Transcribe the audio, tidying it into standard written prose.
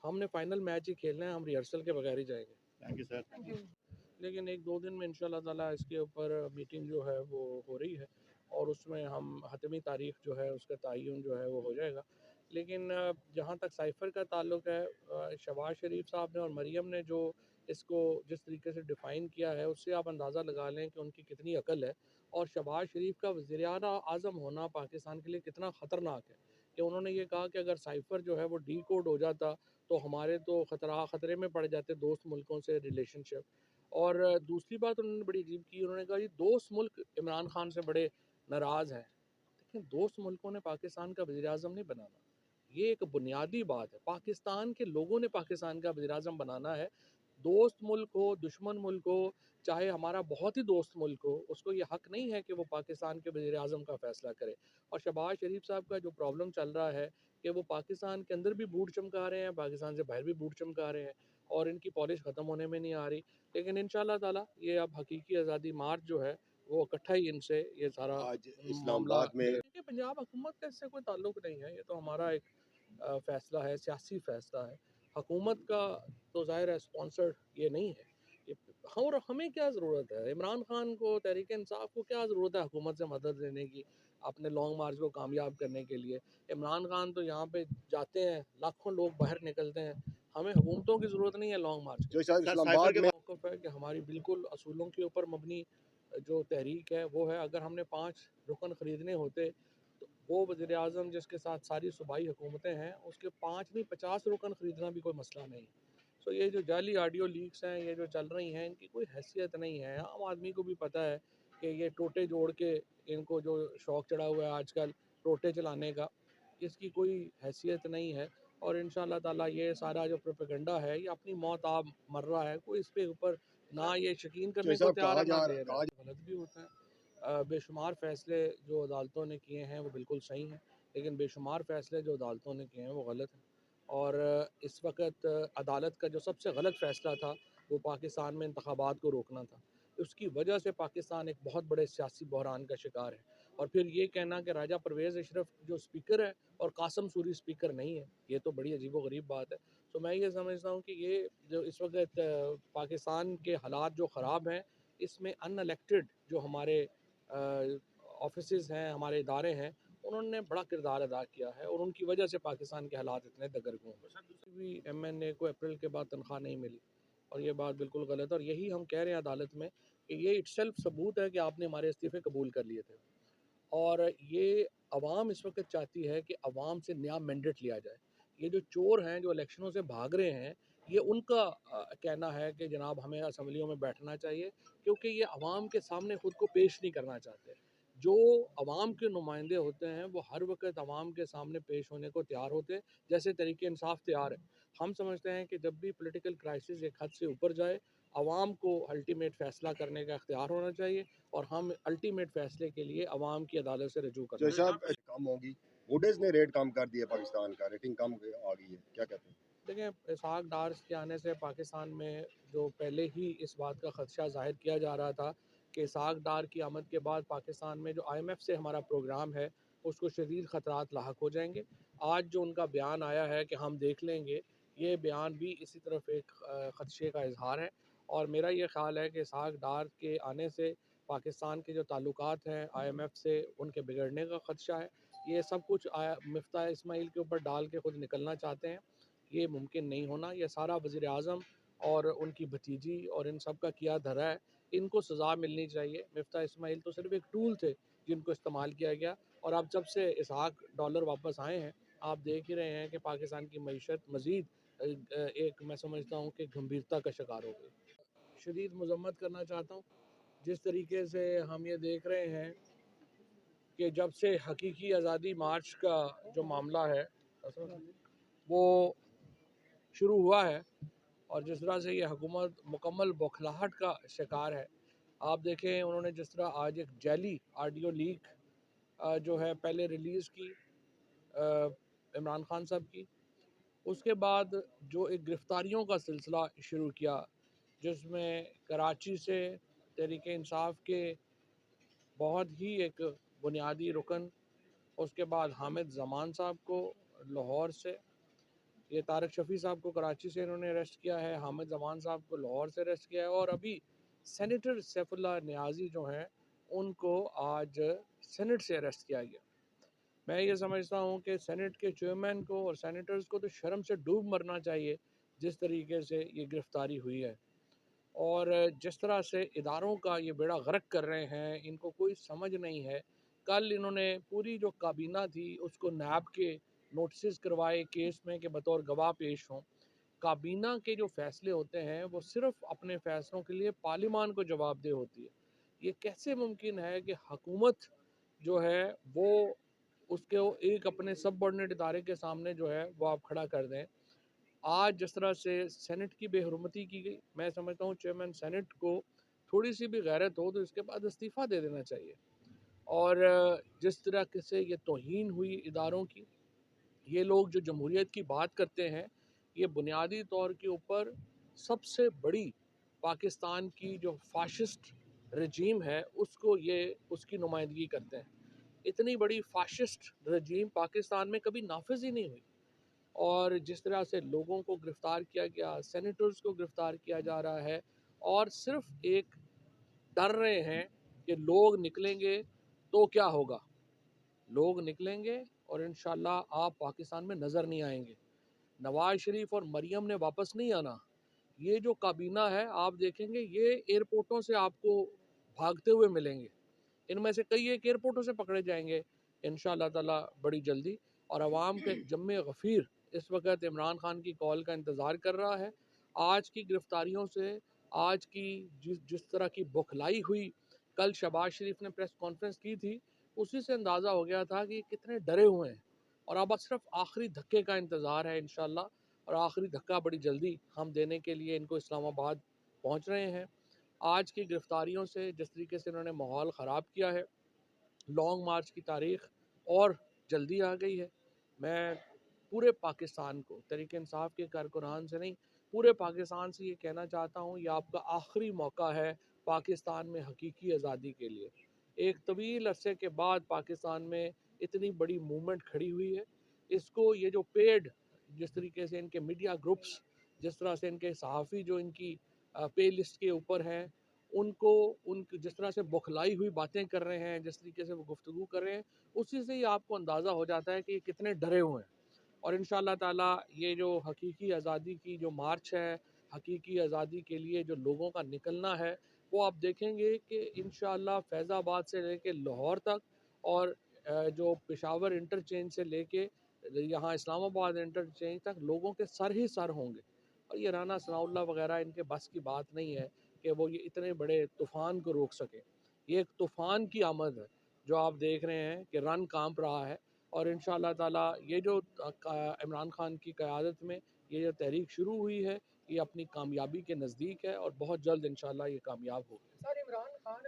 हमने final match ही खेलना है, हम रिहर्सल के बगैर ही जाएंगे। Thank you sir, thank you. लेकिन 1-2 दिन में इंशाल्लाह ताला इसके ऊपर मीटिंग जो है वो हो रही है और उसमें हम हतमी तारीख जो है उसका तयन जो है वो हो जाएगा। लेकिन जहाँ तक साइफ़र का ताल्लुक है, शहबाज शरीफ साहब ने और मरियम ने जो इसको जिस तरीके से डिफ़ाइन किया है, उससे आप अंदाज़ा लगा लें कि उनकी कितनी अकल है और शहबाज शरीफ का वज़ीर-ए-आज़म होना पाकिस्तान के लिए कितना ख़तरनाक है। कि उन्होंने ये कहा कि अगर साइफ़र जो है वो डिकोड हो जाता तो हमारे तो खतरे में पड़ जाते दोस्त मुल्कों से रिलेशनशिप। और दूसरी बात उन्होंने बड़ी अजीब की, उन्होंने कहा ये दोस्त मुल्क इमरान खान से बड़े नाराज़ हैं। देखिए, दोस्त मुल्कों ने पाकिस्तान का वज़ीर-ए-आज़म नहीं बनाना, ये एक बुनियादी बात है। पाकिस्तान के लोगों ने पाकिस्तान का वज़ीर-ए-आज़म बनाना है। दोस्त मुल्क हो, दुश्मन मुल्क हो, चाहे हमारा बहुत ही दोस्त मुल्क हो, उसको ये हक नहीं है कि वो पाकिस्तान के वज़ीर-ए-आज़म का फ़ैसला करे। और शहबाज शरीफ साहब का जो प्रॉब्लम चल रहा है कि वो पाकिस्तान के अंदर भी बूट चमका रहे हैं, पाकिस्तान से बाहर भी बूट चमका रहे हैं और इनकी पॉलिश ख़त्म होने में नहीं आ रही। लेकिन इंशाल्लाह ताला ये अब हकीकी आज़ादी मार्च जो है वो इकट्ठा ही इनसे ये सारा आज मामला। इस्लामाबाद में देखिए, पंजाब हुकूमत का इससे कोई ताल्लुक नहीं है, ये तो हमारा एक फ़ैसला है, सियासी फ़ैसला है। हुकूमत का तो ज़ाहिर है स्पॉन्सर्ड ये नहीं है। ये और हमें क्या ज़रूरत है, इमरान खान को, तहरीक इंसाफ को क्या ज़रूरत है हुकूमत से मदद लेने की अपने लॉन्ग मार्च को कामयाब करने के लिए। इमरान खान तो यहाँ पे जाते हैं, लाखों लोग बाहर निकलते हैं, हमें हुकूमतों की ज़रूरत नहीं है लॉन्ग मार्च की। जो शायद सर इस्लामाबाद में मौक़िफ़ है कि हमारी बिल्कुल असूलों के ऊपर मबनी जो तहरीक है वो है। अगर हमने 5 रुकन ख़रीदने होते तो वो वज़ीर-ए-आज़म जिसके साथ सारी सूबाई हुकूमतें हैं उसके 5 नहीं 50 रुकन ख़रीदना भी कोई मसला नहीं। सो ये जो जाली ऑडियो लीक्स हैं, ये जो चल रही हैं, इनकी कोई हैसियत नहीं है। आम आदमी को भी पता है कि ये टोटे जोड़ के इनको जो शौक़ चढ़ा हुआ है आजकल टोटे चलाने का, इसकी कोई हैसियत नहीं है। और इंशाअल्लाह ताला ये सारा जो प्रोपेगेंडा है ये अपनी मौत आप मर रहा है, कोई इस पे ऊपर ना ये यकीन जो करने को साहब तैयार कहा है ना जा दे रहा कहा है। गलत भी होता है। बेशुमार फ़ैसले जो अदालतों ने किए हैं वो बिल्कुल सही हैं, लेकिन बेशुमार फ़ैसले जो अदालतों ने किए हैं वो गलत हैं। और इस वक़्त अदालत का जो सबसे गलत फ़ैसला था वो पाकिस्तान में इंतखाबात को रोकना था। उसकी वजह से पाकिस्तान एक बहुत बड़े सियासी बहरान का शिकार है। और फिर ये कहना कि राजा परवेज़ अशरफ जो स्पीकर है और कासिम सूरी स्पीकर नहीं है, ये तो बड़ी अजीब-ओ-गरीब बात है। तो मैं ये समझता हूँ कि ये जो इस वक़्त पाकिस्तान के हालात जो ख़राब हैं, इसमें अनइलेक्टेड जो हमारे ऑफिसेज़ हैं, हमारे इदारे हैं, उन्होंने बड़ा किरदार अदा किया है और उनकी वजह से पाकिस्तान के हालात इतने दगरगू हैं। किसी भी एमएनए को अप्रैल के बाद तनख्वाह नहीं मिली और ये बात बिल्कुल गलत है और यही हम कह रहे हैं अदालत में कि ये इटसेल्फ सबूत है कि आपने हमारे इस्तीफ़े कबूल कर लिए थे। और ये अवाम इस वक़्त चाहती है कि अवाम से नया मैंडेट लिया जाए। ये जो चोर हैं, जो इलेक्शनों से भाग रहे हैं, ये उनका कहना है कि जनाब हमें असेंबलियों में बैठना चाहिए क्योंकि ये अवाम के सामने खुद को पेश नहीं करना चाहते। जो अवाम के नुमाइंदे होते हैं, वो हर वक़्त अवाम के सामने पेश होने को तैयार होते हैं, जैसे तहरीक-ए-इंसाफ तैयार है। हम समझते हैं कि जब भी पॉलिटिकल क्राइसिस एक हद से ऊपर जाए, अवाम को अल्टीमेट फ़ैसला करने का इख्तियार होना चाहिए और हम अल्टीमेट फ़ैसले के लिए अवाम की अदालत से रजू जो करना साहब चाहिए। कम होगी, मूडीज ने रेट कम कर दिया, पाकिस्तान का रेटिंग कम आ गई है, क्या कहते हैं? देखें, इसहाक डार्स के आने से पाकिस्तान में जो पहले ही इस बात का ख़दशा ज़ाहिर किया जा रहा था कि इसहाक डार की आमद के बाद पाकिस्तान में जो IMF से हमारा प्रोग्राम है उसको शदीद ख़तरात लाहक हो जाएंगे। आज जो उनका बयान आया है कि हम देख लेंगे, ये बयान भी इसी तरफ एक ख़दशे का इजहार है। और मेरा ये ख़्याल है कि इसहाक डार के आने से पाकिस्तान के जो ताल्लुकात हैं IMF से उनके बिगड़ने का ख़दशा है। ये सब कुछ मिफ्ता इस्माइल के ऊपर डाल के खुद निकलना चाहते हैं, ये मुमकिन नहीं होना। ये सारा वज़ीर-ए-आज़म और उनकी भतीजी और इन सब का किया धरा है, इनको सज़ा मिलनी चाहिए। मिफ्ता इस्माइल तो सिर्फ़ एक टूल थे जिनको इस्तेमाल किया गया और अब जब से इसहाक डॉलर वापस आए हैं, आप देख ही रहे हैं कि पाकिस्तान की मईशत मज़ीद एक मैं समझता हूँ कि गंभीरता का शिकार हो गई। शदीद मज़म्मत करना चाहता हूँ, जिस तरीके से हम ये देख रहे हैं कि जब से हकीकी आज़ादी मार्च का जो मामला है, वो शुरू हुआ है और जिस तरह से ये हुकूमत मुकम्मल बौखलाहट का शिकार है। आप देखें, उन्होंने जिस तरह आज एक जाली ऑडियो लीक जो है पहले रिलीज़ की इमरान खान साहब की, उसके बाद जो एक गिरफ़्तारियों का सिलसिला शुरू किया, जिसमें कराची से तहरीक इंसाफ के बहुत ही एक बुनियादी रुकन, उसके बाद हामिद ज़मान साहब को लाहौर से, ये तारक शफ़ी साहब को कराची से इन्होंने अरेस्ट किया है, हामिद ज़मान साहब को लाहौर से अरेस्ट किया है और अभी सेनेटर सैफुल्लाह नियाज़ी जो हैं उनको आज सेनेट से अरेस्ट किया गया। मैं ये समझता हूँ कि सेनेट के चेयरमैन को और सेनेटर्स को तो शर्म से डूब मरना चाहिए जिस तरीके से ये गिरफ्तारी हुई है और जिस तरह से इदारों का ये बेड़ा गर्क कर रहे हैं, इनको कोई समझ नहीं है। कल इन्होंने पूरी जो काबीना थी उसको नैब के नोटिस करवाए केस में कि बतौर गवाह पेश हों। काबीना के जो फैसले होते हैं वो सिर्फ अपने फैसलों के लिए पार्लिमान को जवाबदेह होती है। ये कैसे मुमकिन है कि हुकूमत जो है वो उसके एक अपने सबऑर्डिनेट इदारे के सामने जो है वो आप खड़ा कर दें। आज जिस तरह से सेनेट की बेहुरमती की गई, मैं समझता हूँ चेयरमैन सेनेट को थोड़ी सी भी गैरत हो तो इसके बाद इस्तीफ़ा दे देना चाहिए। और जिस तरह से ये तौहीन हुई इदारों की, ये लोग जो जमहूरियत की बात करते हैं, ये बुनियादी तौर के ऊपर सबसे बड़ी पाकिस्तान की जो फाशिस्ट रजीम है उसको ये उसकी नुमाइंदगी करते हैं। इतनी बड़ी फाशिस्ट रजीम पाकिस्तान में कभी नाफिज ही नहीं हुई और जिस तरह से लोगों को गिरफ्तार किया गया, सेनेटर्स को गिरफ्तार किया जा रहा है और सिर्फ एक डर रहे हैं कि लोग निकलेंगे तो क्या होगा। लोग निकलेंगे और इंशाल्लाह आप पाकिस्तान में नज़र नहीं आएंगे। नवाज शरीफ और मरियम ने वापस नहीं आना। ये जो काबीना है आप देखेंगे ये एयरपोर्टों से आपको भागते हुए मिलेंगे। इनमें से कई एक एयरपोर्टों से पकड़े जाएंगे इंशाअल्लाह ताला बड़ी जल्दी। और आवाम के जम्मे गफ़ीर इस वक्त इमरान खान की कॉल का इंतज़ार कर रहा है। आज की गिरफ्तारियों से, आज की जिस जिस तरह की बौखलाई हुई, कल शहबाज शरीफ ने प्रेस कॉन्फ्रेंस की थी, उसी से अंदाज़ा हो गया था कि ये कितने डरे हुए हैं और अब सिर्फ आखिरी धक्के का इंतज़ार है इंशाअल्लाह। और आखिरी धक्का बड़ी जल्दी हम देने के लिए इनको इस्लामाबाद पहुँच रहे हैं। आज की गिरफ्तारियों से जिस तरीके से इन्होंने माहौल ख़राब किया है, लॉन्ग मार्च की तारीख और जल्दी आ गई है। मैं पूरे पाकिस्तान को, तहरीक इंसाफ के कारकुनान से नहीं, पूरे पाकिस्तान से ये कहना चाहता हूँ ये आपका आखिरी मौका है पाकिस्तान में हकीकी आज़ादी के लिए। एक तवील अरसे के बाद पाकिस्तान में इतनी बड़ी मूवमेंट खड़ी हुई है। इसको ये जो पेड जिस तरीके से इनके मीडिया ग्रुप्स, जिस तरह से इनके सहाफ़ी जो इनकी पे लिस्ट के ऊपर हैं, उनको उन जिस तरह से बौखलाई हुई बातें कर रहे हैं, जिस तरीके से वो गुफ्तगू कर रहे हैं, उसी से ही आपको अंदाज़ा हो जाता है कि ये कितने डरे हुए हैं। और इंशाअल्लाह ताला ये जो हकीकी आज़ादी की जो मार्च है, हकीकी आज़ादी के लिए जो लोगों का निकलना है, वो आप देखेंगे कि इंशाअल्लाह फैज़ाबाद से लेके लाहौर तक और जो पेशावर इंटरचेंज से लेके यहाँ इस्लामाबाद इंटरचेंज तक लोगों के सर ही सर होंगे। और ये राना सनाउल्लाह वगैरह इनके बस की बात नहीं है कि वो ये इतने बड़े तूफ़ान को रोक सकें। ये एक तूफ़ान की आमद है, जो आप देख रहे हैं कि रन काँप रहा है। और इंशाअल्लाह ताला ये जो इमरान खान की क़यादत में ये जो तहरीक शुरू हुई है, ये अपनी कामयाबी के नज़दीक है और बहुत जल्द इंशाअल्लाह ये कामयाब होगी। सर इमरान खान